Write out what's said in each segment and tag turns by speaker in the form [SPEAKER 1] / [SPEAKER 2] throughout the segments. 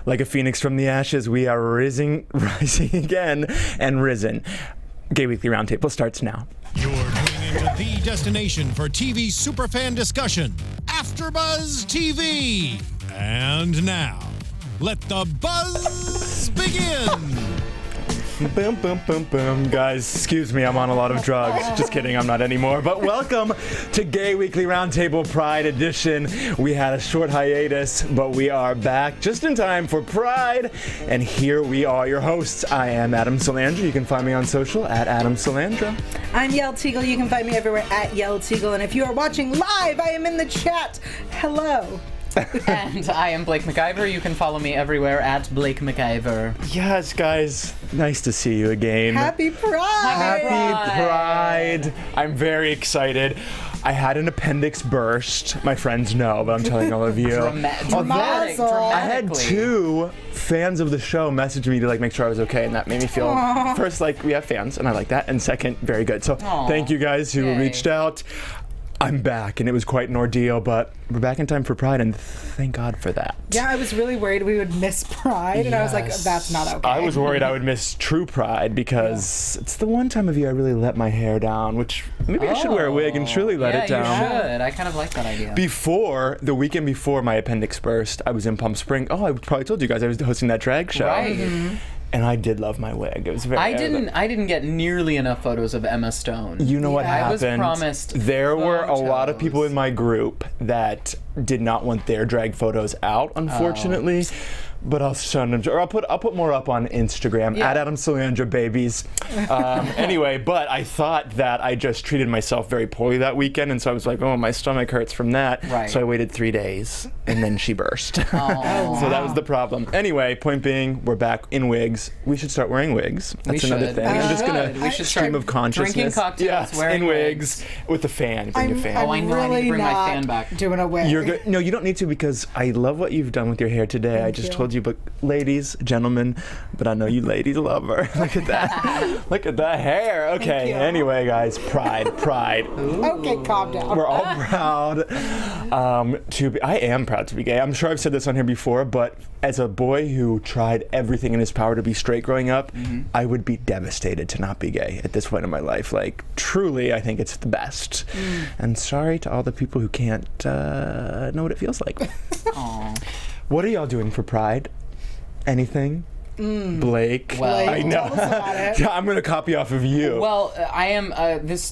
[SPEAKER 1] Like a phoenix from the ashes, we are rising again and risen. Gay Weekly Roundtable starts now.
[SPEAKER 2] You're tuning into the destination for TV superfan discussion, AfterBuzz TV. And now, let the buzz begin.
[SPEAKER 1] Boom, boom, boom, boom. Guys, excuse me, I'm on a lot of drugs. Just kidding, I'm not anymore. But welcome to Gay Weekly Roundtable Pride Edition. We had a short hiatus, but we are back just in time for Pride. And here we are, your hosts. I am Adam Salandra. You can find me on social at Adam Salandra.
[SPEAKER 3] I'm Yael Tygiel. You can find me everywhere at Yael Tygiel. And if you are watching live, I am in the chat. Hello.
[SPEAKER 4] And I am Blake McIver. You can follow me everywhere at Blake McIver.
[SPEAKER 1] Yes, guys. Nice to see you again.
[SPEAKER 3] Happy Pride!
[SPEAKER 1] Happy Pride! I'm very excited. I had an appendix burst. My friends know, but I'm telling all of you.
[SPEAKER 4] Dramatically.
[SPEAKER 1] I had two fans of the show message me to make sure I was okay, and that made me feel first we have fans, and I like that, and second, very good. So thank you guys who reached out. I'm back, and it was quite an ordeal, but we're back in time for Pride, and thank God for that.
[SPEAKER 3] Yeah, I was really worried we would miss Pride, and I was like, that's not okay.
[SPEAKER 1] I was worried I would miss true Pride, because it's the one time of year I really let my hair down, which maybe I should wear a wig and truly let it down.
[SPEAKER 4] Yeah, you should. I kind of like that idea.
[SPEAKER 1] The weekend before my appendix burst, I was in Palm Springs. I probably told you guys I was hosting that drag show.
[SPEAKER 4] Right. Mm-hmm.
[SPEAKER 1] And I did love my wig. It was very.
[SPEAKER 4] I didn't get nearly enough photos of Emma Stone.
[SPEAKER 1] You know what happened?
[SPEAKER 4] I was promised.
[SPEAKER 1] There were a lot of people in my group that did not want their drag photos out, unfortunately. But I'll show them, or I'll put more up on Instagram at Adam Salandra babies. Anyway, but I thought that I just treated myself very poorly that weekend, and so I was like, oh, my stomach hurts from that. Right. So I waited 3 days, and then she burst. So that was the problem. Anyway, point being, we're back in wigs. We should start wearing wigs. That's another thing. I'm just gonna stream of consciousness.
[SPEAKER 4] Drinking cocktails, wearing
[SPEAKER 1] in wigs with a fan. Bring a fan.
[SPEAKER 4] I know. I need to bring my fan back.
[SPEAKER 3] Doing a wig.
[SPEAKER 1] You're good. No, you don't need to, because I love what you've done with your hair today. I just told you, but ladies, gentlemen, but I know you ladies love her. Look at that. Look at that hair. Okay, anyway, guys, Pride.
[SPEAKER 3] Okay, calm down.
[SPEAKER 1] We're all proud I am proud to be gay. I'm sure I've said this on here before, but as a boy who tried everything in his power to be straight growing up, I would be devastated to not be gay at this point in my life. Truly, I think it's the best. And sorry to all the people who can't know what it feels like. What are y'all doing for Pride? Anything? Blake?
[SPEAKER 4] Well,
[SPEAKER 1] I know. I'm going to copy off of you.
[SPEAKER 4] Well, I am,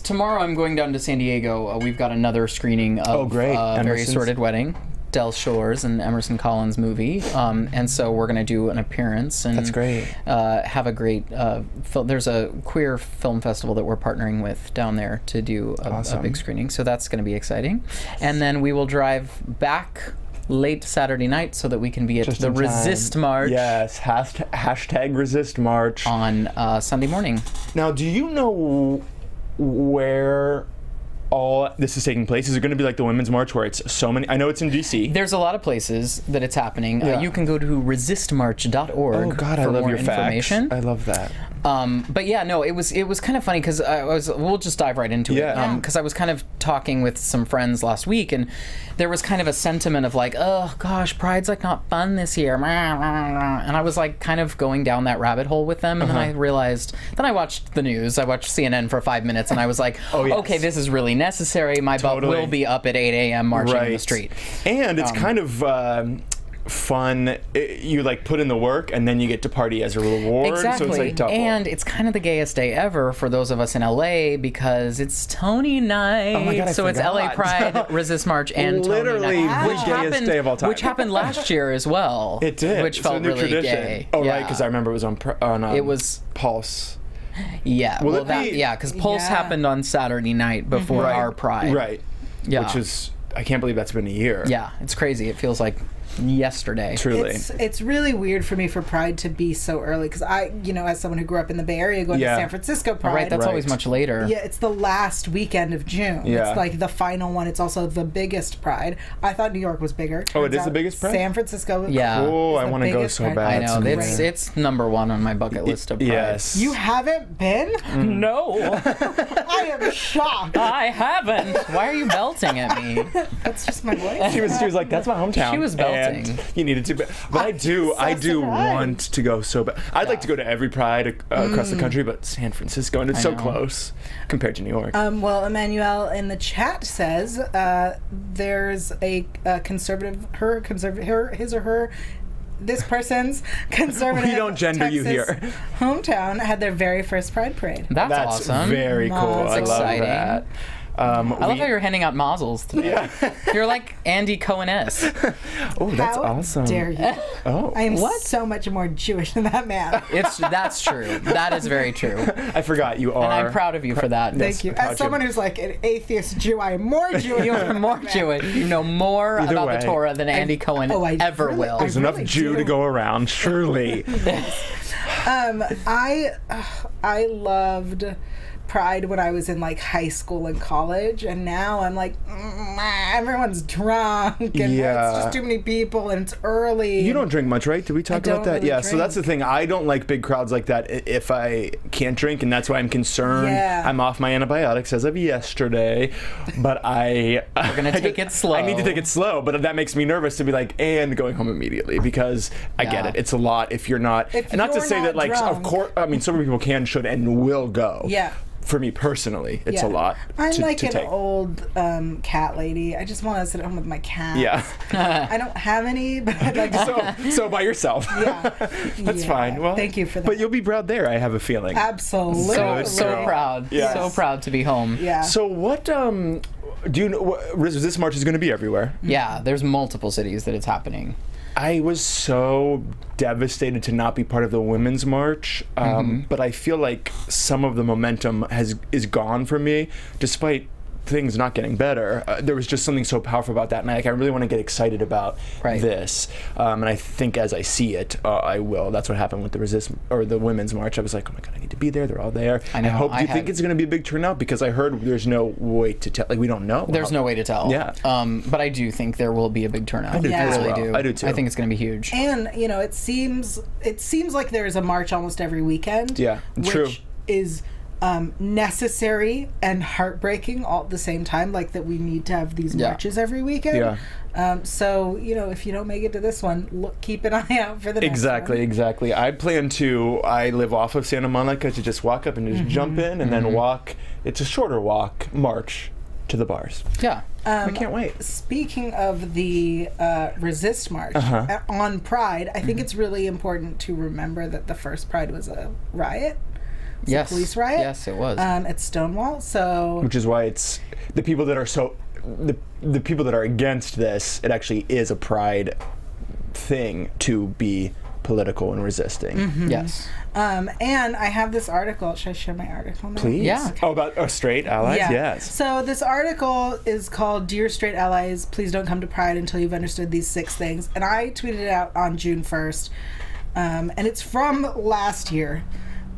[SPEAKER 4] tomorrow I'm going down to San Diego. We've got another screening of Very Assorted Wedding, Del Shores and Emerson Collins' movie. And so we're going to do an appearance. And
[SPEAKER 1] that's great.
[SPEAKER 4] Have a great, there's a queer film festival that we're partnering with down there to do a big screening. So that's going to be exciting. And then we will drive back late Saturday night so that we can be at the Resist March.
[SPEAKER 1] Yes, hashtag Resist March.
[SPEAKER 4] On Sunday morning.
[SPEAKER 1] Now, do you know where all this is taking place? Is it going to be like the Women's March where it's so many? I know it's in D.C.
[SPEAKER 4] There's a lot of places that it's happening. You can go to resistmarch.org
[SPEAKER 1] oh, God, I
[SPEAKER 4] for
[SPEAKER 1] love
[SPEAKER 4] more
[SPEAKER 1] your
[SPEAKER 4] information.
[SPEAKER 1] Facts. I love that.
[SPEAKER 4] But yeah, no, it was kind of funny because we'll just dive right into it. Because I was kind of talking with some friends last week, and there was kind of a sentiment of oh gosh, Pride's not fun this year. And I was kind of going down that rabbit hole with them, and then I realized, then I watched the news, I watched CNN for 5 minutes, and I was like, okay, this is really necessary. My butt will be up at 8 a.m. marching in the street.
[SPEAKER 1] And it's kind of fun. You put in the work and then you get to party as a reward.
[SPEAKER 4] Exactly.
[SPEAKER 1] So it's double.
[SPEAKER 4] And it's kind of the gayest day ever for those of us in LA because it's Tony night.
[SPEAKER 1] Oh my God,
[SPEAKER 4] so it's LA Pride, Resist March, and
[SPEAKER 1] literally
[SPEAKER 4] Tony night.
[SPEAKER 1] the gayest day of all time.
[SPEAKER 4] Which happened last year as well.
[SPEAKER 1] It did.
[SPEAKER 4] Which felt really
[SPEAKER 1] tradition.
[SPEAKER 4] gay.
[SPEAKER 1] Oh right, because I remember it was on
[SPEAKER 4] it was
[SPEAKER 1] Pulse.
[SPEAKER 4] Yeah. Because Pulse happened on Saturday night before our Pride.
[SPEAKER 1] Right.
[SPEAKER 4] Yeah.
[SPEAKER 1] Which is, I can't believe that's been a year.
[SPEAKER 4] Yeah, it's crazy. It feels like yesterday.
[SPEAKER 1] Truly.
[SPEAKER 3] It's really weird for me for Pride to be so early because I, as someone who grew up in the Bay Area going to San Francisco Pride.
[SPEAKER 4] Right, that's always much later.
[SPEAKER 3] Yeah, it's the last weekend of June.
[SPEAKER 1] Yeah.
[SPEAKER 3] It's the final one. It's also the biggest Pride. I thought New York was bigger.
[SPEAKER 1] Oh, it is the biggest Pride?
[SPEAKER 3] San Francisco.
[SPEAKER 4] Yeah.
[SPEAKER 1] Oh, I want to go so bad.
[SPEAKER 4] I know. It's number one on my bucket list of Pride.
[SPEAKER 1] Yes.
[SPEAKER 3] You haven't been?
[SPEAKER 4] No.
[SPEAKER 3] I am shocked.
[SPEAKER 4] I haven't. Why are you belting at me?
[SPEAKER 3] That's just my voice.
[SPEAKER 1] She was like, that's my hometown.
[SPEAKER 4] She was belting.
[SPEAKER 1] And you needed to, but I do
[SPEAKER 3] surprised.
[SPEAKER 1] want to go so bad. I'd like to go to every Pride across the country, but San Francisco, and it's so close compared to New York.
[SPEAKER 3] Well, Emmanuel in the chat says there's a this person's conservative
[SPEAKER 1] We don't gender
[SPEAKER 3] Texas
[SPEAKER 1] you here.
[SPEAKER 3] hometown had their very first Pride Parade.
[SPEAKER 4] That's awesome.
[SPEAKER 1] Very cool.
[SPEAKER 3] That's
[SPEAKER 1] I love
[SPEAKER 4] exciting.
[SPEAKER 1] that.
[SPEAKER 4] I love how you're handing out mazzles today.
[SPEAKER 1] Yeah.
[SPEAKER 4] You're like Andy Cohen-esque.
[SPEAKER 1] Oh, that's
[SPEAKER 3] How
[SPEAKER 1] awesome.
[SPEAKER 3] dare you?
[SPEAKER 1] Oh,
[SPEAKER 3] I am so much more Jewish than that man.
[SPEAKER 4] That's true. That is very true.
[SPEAKER 1] I forgot you are.
[SPEAKER 4] And I'm proud of you for that.
[SPEAKER 3] Thank you. As someone who's like an atheist Jew, I am more Jewish.
[SPEAKER 4] You're more Jewish. You know more
[SPEAKER 1] Either
[SPEAKER 4] about
[SPEAKER 1] way.
[SPEAKER 4] the Torah than Andy Cohen
[SPEAKER 3] I
[SPEAKER 4] ever
[SPEAKER 3] really-
[SPEAKER 4] will.
[SPEAKER 1] There's
[SPEAKER 3] I
[SPEAKER 1] enough
[SPEAKER 3] really
[SPEAKER 1] Jew
[SPEAKER 3] do.
[SPEAKER 1] to go around, surely.
[SPEAKER 3] I loved Pride when I was in like high school and college, and now I'm like, everyone's drunk and it's just too many people and it's early.
[SPEAKER 1] You don't drink much, right? Did we talk about
[SPEAKER 3] don't
[SPEAKER 1] that?
[SPEAKER 3] really
[SPEAKER 1] Yeah, so that's the thing. I don't like big crowds like that if I can't drink, and that's why I'm concerned.
[SPEAKER 3] Yeah.
[SPEAKER 1] I'm off my antibiotics as of yesterday, but we're
[SPEAKER 4] gonna take it slow.
[SPEAKER 1] I need to take it slow, but that makes me nervous to be like, and going home immediately, because I get
[SPEAKER 4] Yeah.
[SPEAKER 1] it. It's a lot if you're not.
[SPEAKER 3] If
[SPEAKER 1] and not to
[SPEAKER 3] you're
[SPEAKER 1] say
[SPEAKER 3] not
[SPEAKER 1] that, like, of
[SPEAKER 3] drunk.
[SPEAKER 1] course, I mean, so many people can, should, and will go.
[SPEAKER 3] Yeah.
[SPEAKER 1] For me personally, it's
[SPEAKER 3] Yeah.
[SPEAKER 1] a lot.
[SPEAKER 3] I'm
[SPEAKER 1] to,
[SPEAKER 3] like
[SPEAKER 1] to
[SPEAKER 3] an
[SPEAKER 1] take.
[SPEAKER 3] old cat lady. I just want to sit at home with my cat.
[SPEAKER 1] Yeah.
[SPEAKER 3] I don't have any, but I'd like to.
[SPEAKER 1] So by yourself.
[SPEAKER 3] Yeah.
[SPEAKER 1] That's
[SPEAKER 3] Yeah.
[SPEAKER 1] fine. Well,
[SPEAKER 3] Thank you for that.
[SPEAKER 1] But you'll be proud there, I have a feeling.
[SPEAKER 3] Absolutely.
[SPEAKER 4] So
[SPEAKER 1] girl.
[SPEAKER 4] proud.
[SPEAKER 1] Yes.
[SPEAKER 4] So proud to be home.
[SPEAKER 3] Yeah.
[SPEAKER 1] So what do you know? This march is going to be everywhere.
[SPEAKER 4] Yeah, there's multiple cities that it's happening.
[SPEAKER 1] I was so devastated to not be part of the women's march, but I feel like some of the momentum is gone from me, despite things not getting better. There was just something so powerful about that, and I really want to get excited about this. And I think as I see it, I will. That's what happened with the women's march. I was like, oh my god, I need to be there. They're all there.
[SPEAKER 4] I know.
[SPEAKER 1] Do you think it's going to be a big turnout? Because I heard there's no way to tell. Like, we don't know.
[SPEAKER 4] There's no way to tell.
[SPEAKER 1] Yeah.
[SPEAKER 4] But I do think there will be a big turnout.
[SPEAKER 1] I do
[SPEAKER 3] Yeah.
[SPEAKER 1] as
[SPEAKER 4] really
[SPEAKER 1] well.
[SPEAKER 4] do.
[SPEAKER 1] I do too.
[SPEAKER 4] I think it's going to be huge.
[SPEAKER 3] And it seems like there's a march almost every weekend.
[SPEAKER 1] Yeah, true.
[SPEAKER 3] Which is necessary and heartbreaking all at the same time. Like that we need to have these marches every weekend.
[SPEAKER 1] Yeah.
[SPEAKER 3] So if you don't make it to this one, keep an eye out for the next one.
[SPEAKER 1] Exactly. I plan to. I live off of Santa Monica to just walk up and just jump in and then walk. It's a shorter march to the bars.
[SPEAKER 4] Yeah.
[SPEAKER 1] I can't wait.
[SPEAKER 3] Speaking of the Resist March on Pride, I think it's really important to remember that the first Pride was a riot.
[SPEAKER 4] Yes.
[SPEAKER 3] Police riot.
[SPEAKER 4] Yes, it was.
[SPEAKER 3] At Stonewall. So
[SPEAKER 1] Which is why it's the people that are the people that are against this. It actually is a pride thing to be political and resisting.
[SPEAKER 4] Yes.
[SPEAKER 3] and I have this article. Should I share my article now?
[SPEAKER 1] Please.
[SPEAKER 4] Yeah.
[SPEAKER 1] Oh, about straight allies.
[SPEAKER 3] Yeah.
[SPEAKER 1] Yes.
[SPEAKER 3] So this article is called "Dear Straight Allies, Please Don't Come to Pride Until You've Understood These 6 Things," and I tweeted it out on June 1st, and it's from last year.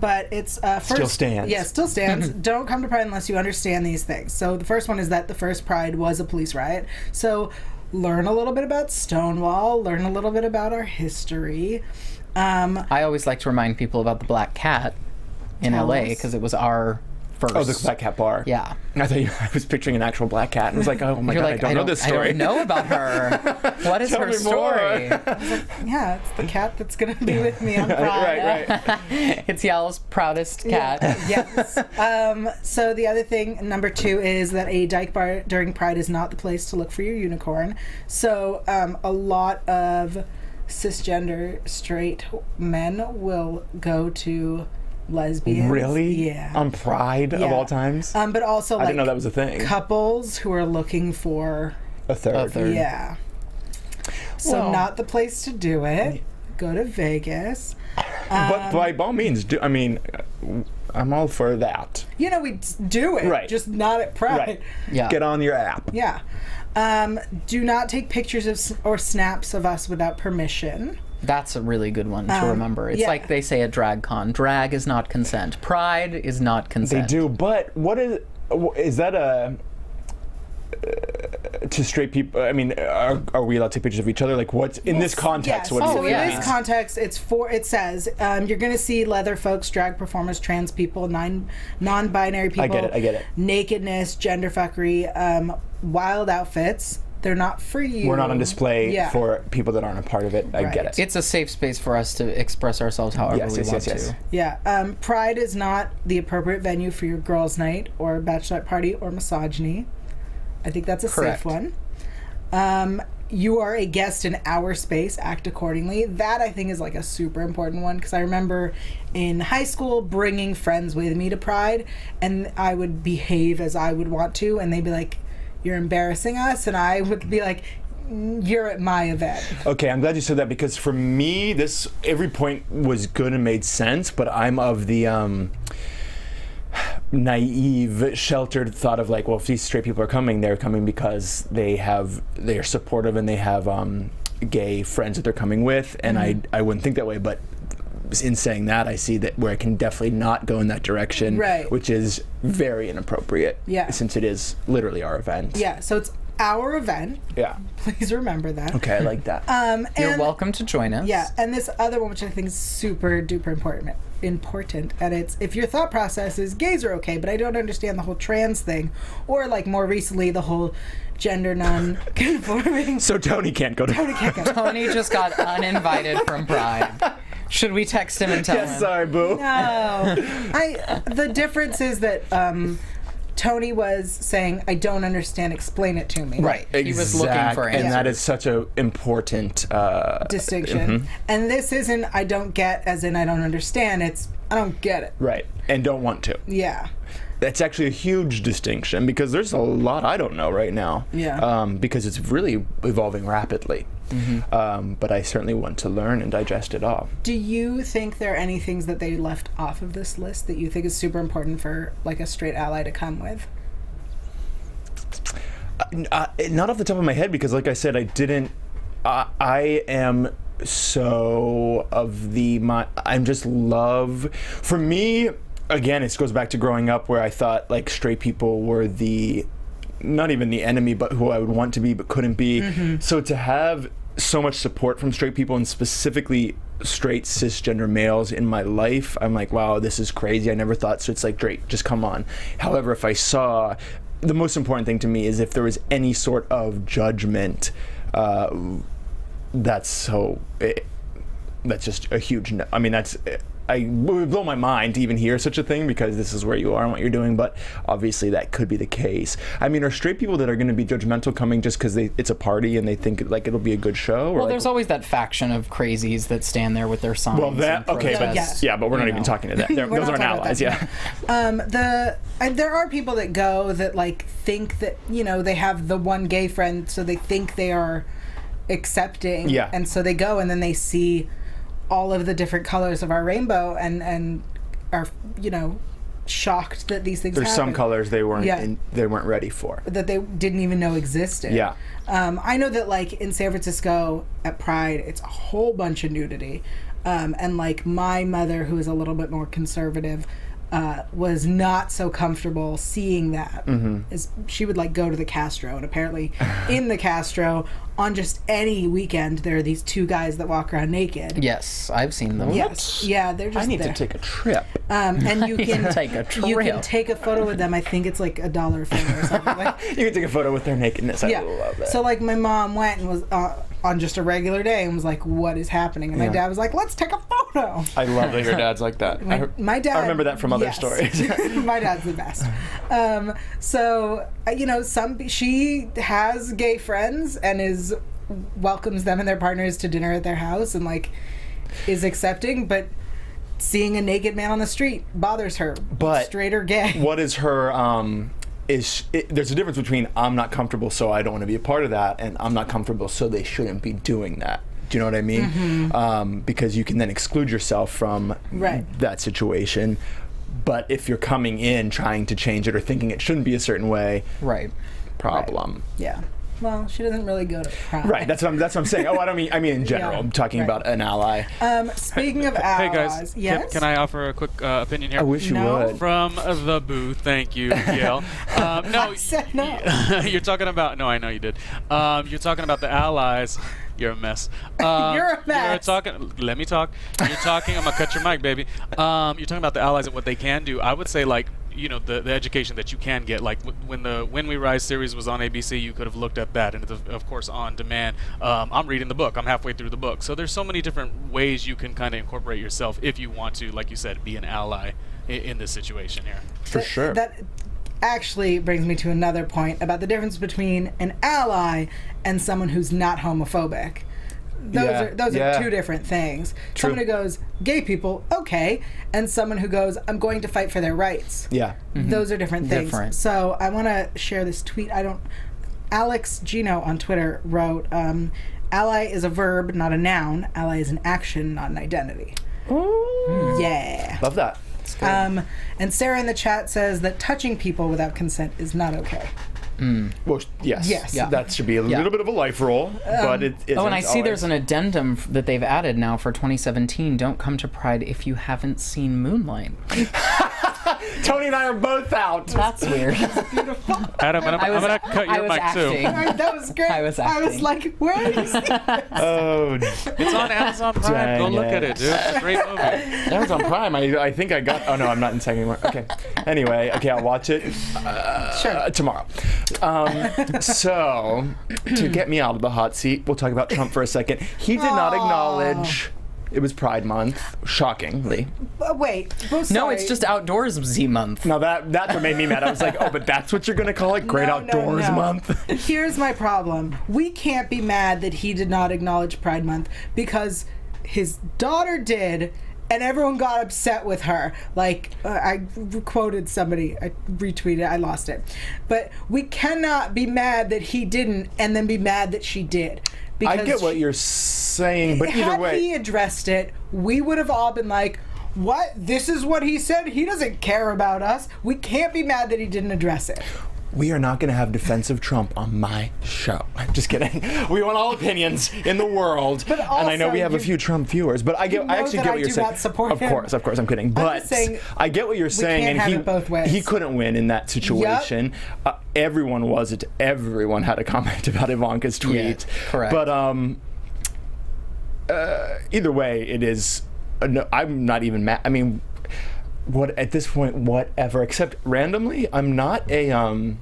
[SPEAKER 3] But it's first,
[SPEAKER 1] Still stands.
[SPEAKER 3] Yeah, still stands. Don't come to Pride unless you understand these things. So the first one is that the first Pride was a police riot. So learn a little bit about Stonewall. Learn a little bit about our history.
[SPEAKER 4] I always like to remind people about the Black Cat in
[SPEAKER 3] Tell
[SPEAKER 4] LA
[SPEAKER 3] us.
[SPEAKER 4] because it was our first.
[SPEAKER 1] Oh, the Black Cat bar.
[SPEAKER 4] Yeah.
[SPEAKER 1] I thought I was picturing an actual black cat and was like, oh my
[SPEAKER 4] You're
[SPEAKER 1] god,
[SPEAKER 4] like,
[SPEAKER 1] I don't know this story.
[SPEAKER 4] I don't know about her. What is
[SPEAKER 1] Tell
[SPEAKER 4] her
[SPEAKER 1] me more.
[SPEAKER 4] story?
[SPEAKER 3] Yeah, it's the cat that's going to be with me on Pride.
[SPEAKER 1] right.
[SPEAKER 4] It's Yael's proudest cat.
[SPEAKER 3] Yes. So the other thing, number 2, is that a dyke bar during Pride is not the place to look for your unicorn. So a lot of cisgender straight men will go to lesbians.
[SPEAKER 1] Really?
[SPEAKER 3] Yeah.
[SPEAKER 1] On Pride of
[SPEAKER 3] Yeah.
[SPEAKER 1] all times?
[SPEAKER 3] But also
[SPEAKER 1] I didn't know that was a thing.
[SPEAKER 3] couples who are looking for
[SPEAKER 1] A third.
[SPEAKER 3] yeah. So
[SPEAKER 1] Well-
[SPEAKER 3] not the place to do it. Go to Vegas.
[SPEAKER 1] But by all means, I'm all for that.
[SPEAKER 3] We do it,
[SPEAKER 1] Right.
[SPEAKER 3] just not at Pride.
[SPEAKER 1] Right.
[SPEAKER 4] Yeah.
[SPEAKER 1] Get on your app.
[SPEAKER 3] Yeah. Do not take pictures or snaps of us without permission.
[SPEAKER 4] That's a really good one to remember. It's
[SPEAKER 3] yeah.
[SPEAKER 4] like they say at drag con, drag is not consent. Pride is not
[SPEAKER 1] They
[SPEAKER 4] consent.
[SPEAKER 1] do, but is that to straight people, I mean, are we allowed to take pictures of each other? Like, what's in this context?
[SPEAKER 3] Yes.
[SPEAKER 1] What
[SPEAKER 3] So
[SPEAKER 1] does it
[SPEAKER 3] in
[SPEAKER 1] mean?
[SPEAKER 3] this context, it says you're going to see leather folks, drag performers, trans people, non-binary people.
[SPEAKER 1] I get it.
[SPEAKER 3] Nakedness, gender fuckery, wild outfits. They're not for you.
[SPEAKER 1] We're not on display for people that aren't a part of it. I get it.
[SPEAKER 4] It's a safe space for us to express ourselves however we want to.
[SPEAKER 3] Yeah. Pride is not the appropriate venue for your girls' night or bachelorette party or misogyny. I think that's a safe one. You are a guest in our space. Act accordingly. That, I think, is like a super important one, because I remember in high school bringing friends with me to Pride, and I would behave as I would want to, and they'd be like, "You're embarrassing us," and I would be like, "You're at my event."
[SPEAKER 1] Okay, I'm glad you said that, because for me, every point was good and made sense, but I'm of the naive, sheltered thought of like, well, if these straight people are coming, they're coming because they're supportive and they have gay friends that they're coming with, and I wouldn't think that way, but in saying that, I see that where I can definitely not go in that direction, which is very inappropriate, since it is literally our event.
[SPEAKER 3] Yeah, so it's our event.
[SPEAKER 1] Yeah.
[SPEAKER 3] Please remember that.
[SPEAKER 1] Okay, I like that.
[SPEAKER 4] You're welcome to join us.
[SPEAKER 3] Yeah, and this other one, which I think is super duper important, and it's, if your thought process is gays are okay, but I don't understand the whole trans thing, or like more recently the whole gender non-conforming.
[SPEAKER 1] So Tony can't go to
[SPEAKER 4] Tony just got uninvited from Pride. Should we text him and tell him?
[SPEAKER 1] Sorry, boo.
[SPEAKER 3] No. The difference is that Tony was saying, "I don't understand, explain it to me."
[SPEAKER 4] Right. He was looking for answers.
[SPEAKER 1] And that is such an important
[SPEAKER 3] distinction. And this isn't "I don't get" as in I don't understand, it's I don't get it.
[SPEAKER 1] Right. And don't want to.
[SPEAKER 3] Yeah.
[SPEAKER 1] That's actually a huge distinction, because there's a lot I don't know right now.
[SPEAKER 3] Yeah.
[SPEAKER 1] Because it's really evolving rapidly. But I certainly want to learn and digest it all.
[SPEAKER 3] Do you think there are any things that they left off of this list that you think is super important for like a straight ally to come with?
[SPEAKER 1] Not off the top of my head, because like I said, I am so of I'm just love, for me, again, it goes back to growing up where I thought like straight people were not even the enemy, but who I would want to be but couldn't be. So to have so much support from straight people, and specifically straight cisgender males in my life, I'm like, wow, this is crazy. I never thought. So it's like, great, just come on. However, if I saw, the most important thing to me is if there was any sort of judgment, that's just a huge no. I mean, it would blow my mind to even hear such a thing, because this is where you are and what you're doing, but obviously that could be the case. I mean, are straight people that are going to be judgmental coming just because it's a party and they think like it'll be a good show? Or
[SPEAKER 4] well, there's always that faction of crazies that stand there with their signs.
[SPEAKER 1] Well, that, okay,
[SPEAKER 3] yes.
[SPEAKER 1] Yeah, but we're not even talking to that. Those aren't allies, yeah.
[SPEAKER 3] There are people that go that like think that, they have the one gay friend, so they think they are accepting, and so they go and then they see all of the different colors of our rainbow and are shocked that these things
[SPEAKER 1] there's
[SPEAKER 3] happen.
[SPEAKER 1] some colors they weren't ready for,
[SPEAKER 3] that they didn't even know existed. I know that like in San Francisco at Pride, it's a whole bunch of nudity, and like my mother, who is a little bit more conservative, was not so comfortable seeing that. As she would like go to the Castro, and apparently in the Castro on just any weekend there are these two guys that walk around naked.
[SPEAKER 4] Yes, I've seen them.
[SPEAKER 3] Yes, yeah, they're just.
[SPEAKER 1] I need
[SPEAKER 3] there.
[SPEAKER 1] to take a trip.
[SPEAKER 3] And you can
[SPEAKER 4] take a trip.
[SPEAKER 3] You can take a photo with them. I think it's like $1 a photo or something. Like,
[SPEAKER 1] you can take a photo with their nakedness. I love that.
[SPEAKER 3] So like my mom went and was on just a regular day and was like, "What is happening?" And my dad was like, "Let's take a photo."
[SPEAKER 1] I love that your dad's like that.
[SPEAKER 3] My dad.
[SPEAKER 1] I remember that from other stories.
[SPEAKER 3] My dad's the best. So she has gay friends and welcomes them and their partners to dinner at their house and like is accepting, but seeing a naked man on the street bothers her. But straight or gay. What is her?
[SPEAKER 1] There's a difference between I'm not comfortable, so I don't want to be a part of that, and I'm not comfortable, so they shouldn't be doing that. Do you know what I mean? Because you can then exclude yourself from that situation. But if you're coming in trying to change it or thinking it shouldn't be a certain way, problem.
[SPEAKER 3] Yeah. Well, she doesn't really go to Pride.
[SPEAKER 1] Right, that's what I'm saying. Oh, I mean in general.
[SPEAKER 3] Yeah,
[SPEAKER 1] I'm talking
[SPEAKER 3] right.
[SPEAKER 1] about an ally.
[SPEAKER 3] Speaking of allies,
[SPEAKER 5] Hey guys,
[SPEAKER 3] yes?
[SPEAKER 5] can I offer a quick opinion here?
[SPEAKER 1] I wish you
[SPEAKER 3] No.
[SPEAKER 1] would.
[SPEAKER 5] From the booth, thank you, Yael. No,
[SPEAKER 3] I said no.
[SPEAKER 5] you're talking about. No, I know you did. You're talking about the allies. You're a mess.
[SPEAKER 3] You're a mess.
[SPEAKER 5] Let me talk. You're talking. I'm gonna cut your mic, baby. You're talking about the allies and what they can do. I would say, like, you know, the education that you can get. Like when the When We Rise series was on ABC, you could have looked at that, and it's of course on demand. I'm reading the book. I'm halfway through the book, so there's so many different ways you can kind of incorporate yourself if you want to, like you said, be an ally in this situation here.
[SPEAKER 1] For sure.
[SPEAKER 3] That actually brings me to another point about the difference between an ally and someone who's not homophobic. Those are two different things.
[SPEAKER 1] True.
[SPEAKER 3] Someone who goes, gay people, okay, and someone who goes, I'm going to fight for their rights.
[SPEAKER 1] Yeah.
[SPEAKER 3] Those are different things. So I want to share this tweet. Alex Gino on Twitter wrote, ally is a verb, not a noun. Ally is an action, not an identity.
[SPEAKER 1] Ooh.
[SPEAKER 3] Yeah.
[SPEAKER 1] Love that.
[SPEAKER 3] And Sarah in the chat says that touching people without consent is not okay.
[SPEAKER 1] Well, yes.
[SPEAKER 3] Yeah.
[SPEAKER 1] That should be a little bit of a life rule, but it isn't.
[SPEAKER 4] Oh, and I see
[SPEAKER 1] always.
[SPEAKER 4] there's an addendum that they've added now for 2017. Don't come to Pride if you haven't seen Moonlight.
[SPEAKER 1] Tony and I are both out.
[SPEAKER 4] That's weird.
[SPEAKER 5] Adam, I'm gonna cut your mic too.
[SPEAKER 3] That was great.
[SPEAKER 4] I was
[SPEAKER 3] like, where are you seeing this?
[SPEAKER 1] Oh,
[SPEAKER 5] It's on Amazon Prime. Go
[SPEAKER 1] Dang
[SPEAKER 5] look
[SPEAKER 1] it.
[SPEAKER 5] at it, dude. It's a great movie.
[SPEAKER 1] Amazon Prime. I think I got. Oh no, I'm not in second anymore. Okay. Anyway, I'll watch it tomorrow. So to get me out of the hot seat, we'll talk about Trump for a second. He did not acknowledge it was Pride Month, shockingly.
[SPEAKER 3] Wait.
[SPEAKER 4] No, it's just Outdoorsy Month.
[SPEAKER 1] Now that's what made me mad. I was like, oh, but that's what you're gonna call it? Great Outdoors Month?
[SPEAKER 3] Here's my problem. We can't be mad that he did not acknowledge Pride Month because his daughter did, and everyone got upset with her. Like, I quoted somebody, I retweeted, I lost it. But we cannot be mad that he didn't and then be mad that she did. Because
[SPEAKER 1] I get what you're saying, but either way.
[SPEAKER 3] Had he addressed it, we would have all been like, what? This is what he said? He doesn't care about us. We can't be mad that he didn't address it.
[SPEAKER 1] We are not going to have defensive Trump on my show. Just kidding. We want all opinions in the world.
[SPEAKER 3] But also,
[SPEAKER 1] and I know we have a few Trump viewers, but I actually get what you're saying.
[SPEAKER 3] Not support
[SPEAKER 1] of
[SPEAKER 3] him.
[SPEAKER 1] course, I'm kidding. But
[SPEAKER 3] saying,
[SPEAKER 1] I get what you're saying,
[SPEAKER 3] can't
[SPEAKER 1] and
[SPEAKER 3] have it both ways.
[SPEAKER 1] he couldn't win in that situation.
[SPEAKER 3] Yep.
[SPEAKER 1] Everyone had a comment about Ivanka's tweet.
[SPEAKER 4] Yeah, correct.
[SPEAKER 1] But either way, it is. No, I'm not even mad. I mean, what at this point, whatever. Except randomly, I'm not a.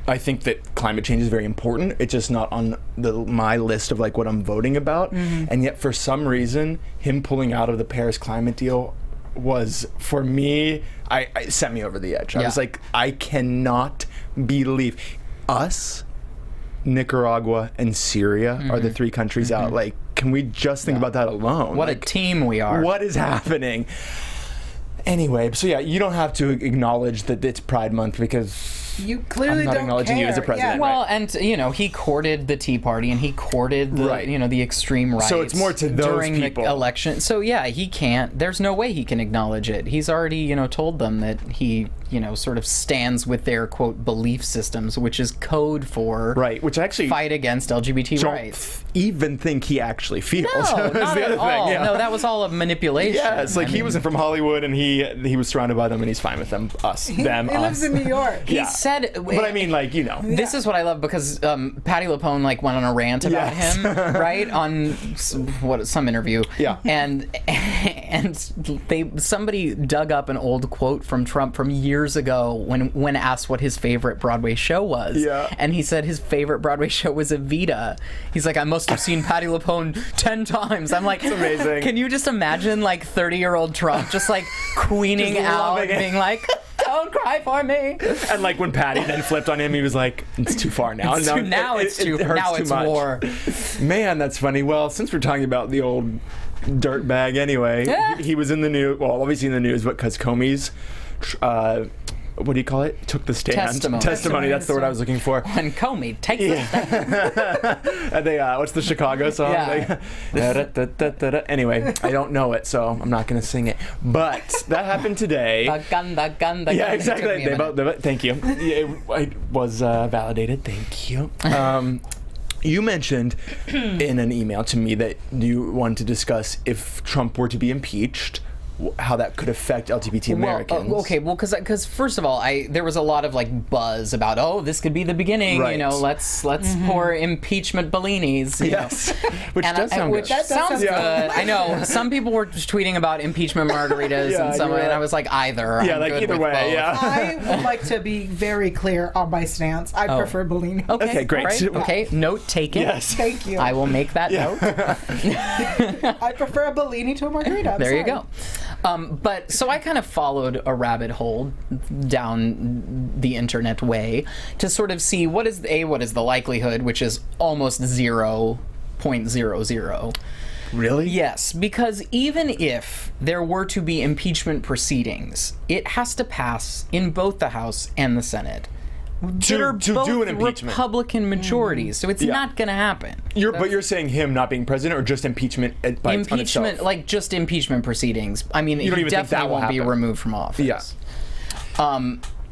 [SPEAKER 1] I think that climate change is very important. It's just not on my list of like what I'm voting about. Mm-hmm. And yet, for some reason, him pulling out of the Paris climate deal was, for me, I sent me over the edge. I was like, I cannot believe us, Nicaragua, and Syria are the three countries out. Like, can we just think about that alone?
[SPEAKER 4] What
[SPEAKER 1] like,
[SPEAKER 4] a team we are.
[SPEAKER 1] What is happening? Anyway, so yeah, you don't have to acknowledge that it's Pride Month because
[SPEAKER 3] you clearly
[SPEAKER 1] I'm not
[SPEAKER 3] don't
[SPEAKER 1] acknowledging
[SPEAKER 3] care.
[SPEAKER 1] you as a president.
[SPEAKER 3] Yeah.
[SPEAKER 4] Well,
[SPEAKER 1] right?
[SPEAKER 4] and he courted the Tea Party, and he courted the the extreme right.
[SPEAKER 1] So it's more to those
[SPEAKER 4] during
[SPEAKER 1] people.
[SPEAKER 4] the election. So yeah, he can't. There's no way he can acknowledge it. He's already told them that he sort of stands with their quote belief systems, which is code for
[SPEAKER 1] which actually
[SPEAKER 4] fight against LGBT
[SPEAKER 1] don't
[SPEAKER 4] rights.
[SPEAKER 1] Even think he actually feels.
[SPEAKER 4] No,
[SPEAKER 1] That's
[SPEAKER 4] not
[SPEAKER 1] the
[SPEAKER 4] at
[SPEAKER 1] other
[SPEAKER 4] all.
[SPEAKER 1] thing. Yeah.
[SPEAKER 4] No, that was all a manipulation.
[SPEAKER 1] Yeah, it's like he wasn't from Hollywood, and he was surrounded by them, and he's fine with them.
[SPEAKER 3] He lives in New York.
[SPEAKER 4] He said,
[SPEAKER 1] but I mean, like
[SPEAKER 4] this is what I love because Patti LuPone went on a rant about him, right, on some interview.
[SPEAKER 1] Yeah,
[SPEAKER 4] and somebody dug up an old quote from Trump from years ago when asked what his favorite Broadway show was.
[SPEAKER 1] Yeah,
[SPEAKER 4] and he said his favorite Broadway show was Evita. He's like, I must have seen Patti LuPone 10 times. I'm like,
[SPEAKER 1] it's amazing.
[SPEAKER 4] Can you just imagine 30-year-old Trump just queening
[SPEAKER 1] just
[SPEAKER 4] out, being like, don't cry for me.
[SPEAKER 1] And like when Patty then flipped on him, he was like, it's too far now.
[SPEAKER 4] Now it's
[SPEAKER 1] much.
[SPEAKER 4] war.
[SPEAKER 1] Man, that's funny. Well, since we're talking about the old dirtbag anyway, he was in the news, well, obviously in the news, but because Comey's what do you call it? Took the stand.
[SPEAKER 4] Testimony.
[SPEAKER 1] That's the word I was looking for.
[SPEAKER 4] When Comey takes the stand.
[SPEAKER 1] And they, what's the Chicago song?
[SPEAKER 4] Yeah.
[SPEAKER 1] Anyway, I don't know it, so I'm not going to sing it. But that happened today.
[SPEAKER 4] The gun.
[SPEAKER 1] Yeah, exactly. Thank you. It was validated. Thank you. You mentioned in an email to me that you wanted to discuss if Trump were to be impeached, how that could affect LGBT Americans.
[SPEAKER 4] Because first of all, there was a lot of like buzz about, this could be the beginning.
[SPEAKER 1] Right.
[SPEAKER 4] You know, let's pour impeachment Bellinis.
[SPEAKER 1] Yes, which does sound good.
[SPEAKER 4] That sounds good. I know some people were tweeting about impeachment margaritas and I was like, either.
[SPEAKER 1] Yeah,
[SPEAKER 4] I'm
[SPEAKER 1] like
[SPEAKER 4] good
[SPEAKER 1] either
[SPEAKER 4] with
[SPEAKER 1] way.
[SPEAKER 4] both.
[SPEAKER 1] Yeah.
[SPEAKER 3] I would like to be very clear on my stance. I prefer Bellini.
[SPEAKER 1] Okay, great.
[SPEAKER 4] Right. Okay, note taken.
[SPEAKER 1] Yes.
[SPEAKER 3] Thank you.
[SPEAKER 4] I will make that note.
[SPEAKER 3] I prefer a Bellini to a margarita.
[SPEAKER 4] There you go. But so I kind of followed a rabbit hole down the internet way to sort of see what is the likelihood, which is almost 0.00.
[SPEAKER 1] Really?
[SPEAKER 4] Yes, because even if there were to be impeachment proceedings, it has to pass in both the House and the Senate.
[SPEAKER 1] To do an impeachment.
[SPEAKER 4] Republican majorities, so it's not going to happen.
[SPEAKER 1] But you're saying him not being president, or just impeachment by
[SPEAKER 4] impeachment, like just impeachment proceedings. I mean, he definitely won't be removed from office.
[SPEAKER 1] Yeah.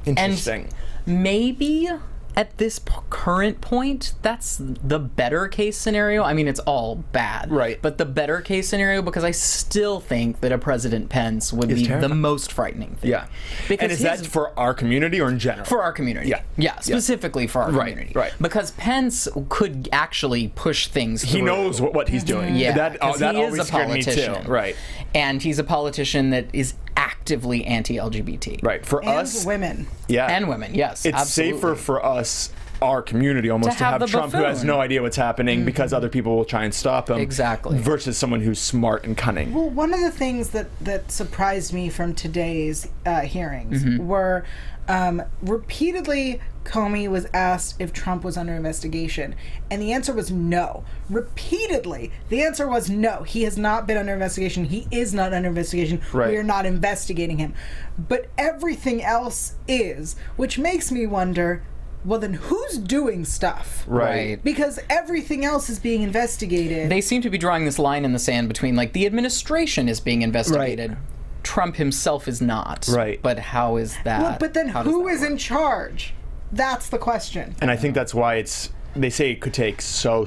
[SPEAKER 1] Interesting.
[SPEAKER 4] And maybe at this current point, that's the better case scenario. I mean, it's all bad.
[SPEAKER 1] Right.
[SPEAKER 4] But the better case scenario, because I still think that a President Pence would be the most frightening thing.
[SPEAKER 1] Yeah.
[SPEAKER 4] Because
[SPEAKER 1] and is that for our community or in general?
[SPEAKER 4] For our community.
[SPEAKER 1] Yeah.
[SPEAKER 4] Yeah, specifically for our community.
[SPEAKER 1] Right.
[SPEAKER 4] Because Pence could actually push things through.
[SPEAKER 1] He knows what he's doing.
[SPEAKER 4] Yeah,
[SPEAKER 1] that
[SPEAKER 4] he
[SPEAKER 1] always
[SPEAKER 4] is a
[SPEAKER 1] scared me
[SPEAKER 4] politician.
[SPEAKER 1] too. Right.
[SPEAKER 4] And he's a politician that is actively anti-LGBT.
[SPEAKER 1] Right. For
[SPEAKER 3] And
[SPEAKER 1] us,
[SPEAKER 3] women.
[SPEAKER 1] yeah,
[SPEAKER 4] And women, yes,
[SPEAKER 1] it's
[SPEAKER 4] absolutely.
[SPEAKER 1] safer for us, our community, almost to
[SPEAKER 4] have
[SPEAKER 1] have
[SPEAKER 4] the
[SPEAKER 1] Trump who has
[SPEAKER 4] buffoon.
[SPEAKER 1] no idea what's happening because other people will try and stop him.
[SPEAKER 4] Exactly.
[SPEAKER 1] Versus someone who's smart and cunning.
[SPEAKER 3] Well, one of the things that surprised me from today's hearings were repeatedly Comey was asked if Trump was under investigation, and the answer was no. Repeatedly, the answer was no. He has not been under investigation. He is not under investigation.
[SPEAKER 1] Right.
[SPEAKER 3] We are not investigating him. But everything else is, which makes me wonder, well, then who's doing stuff?
[SPEAKER 1] Right.
[SPEAKER 3] Because everything else is being investigated.
[SPEAKER 4] They seem to be drawing this line in the sand between, like, the administration is being investigated.
[SPEAKER 1] Right.
[SPEAKER 4] Trump himself is not.
[SPEAKER 1] Right.
[SPEAKER 4] But how is that?
[SPEAKER 3] Well, but then
[SPEAKER 4] how does
[SPEAKER 3] who
[SPEAKER 4] that
[SPEAKER 3] is
[SPEAKER 4] work?
[SPEAKER 3] in charge? That's the question.
[SPEAKER 1] And I think that's why they say it could take so